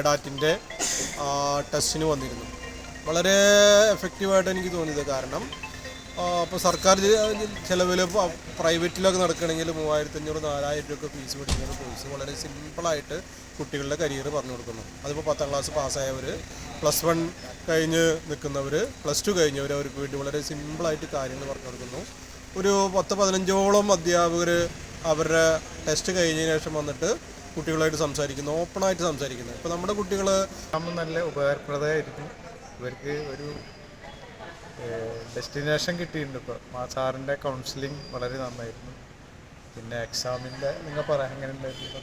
എഡാറ്റിൻ്റെ ടെസ്റ്റിന് വന്നിരുന്നു. വളരെ എഫക്റ്റീവായിട്ട് എനിക്ക് തോന്നിയത്. കാരണം ഇപ്പോൾ സർക്കാർ ചിലവിൽ പ്രൈവറ്റിലൊക്കെ നടക്കുകയാണെങ്കിൽ 3500-4000 രൂപ ഫീസ് പഠിക്കുന്ന കോഴ്സ് വളരെ സിമ്പിളായിട്ട് കുട്ടികളുടെ കരിയർ പറഞ്ഞു കൊടുക്കുന്നു. അതിപ്പോൾ 10ാം ക്ലാസ് പാസ്സായവർ, +1 കഴിഞ്ഞ് നിൽക്കുന്നവർ, +2 കഴിഞ്ഞവർ, അവർക്ക് വേണ്ടി വളരെ സിമ്പിളായിട്ട് കാര്യങ്ങൾ പറഞ്ഞു കൊടുക്കുന്നു. ഒരു 10-15ഓളം അധ്യാപകർ അവരുടെ ടെസ്റ്റ് കഴിഞ്ഞതിന് ശേഷം വന്നിട്ട് കുട്ടികളായിട്ട് സംസാരിക്കുന്നു, ഓപ്പണായിട്ട് സംസാരിക്കുന്നു. ഇപ്പോൾ നമ്മുടെ കുട്ടികൾ നല്ല ഉപകാരപ്രദമായിരിക്കും. ഇവർക്ക് ഒരു ഡെസ്റ്റിനേഷൻ കിട്ടിയിട്ടുണ്ട്. ഇപ്പോൾ സാറിൻ്റെ കൗൺസിലിംഗ് വളരെ നന്നായിരുന്നു. പിന്നെ എക്സാമിൻ്റെ നിങ്ങൾ പറയാൻ എങ്ങനെ ഉണ്ടായിരുന്നു?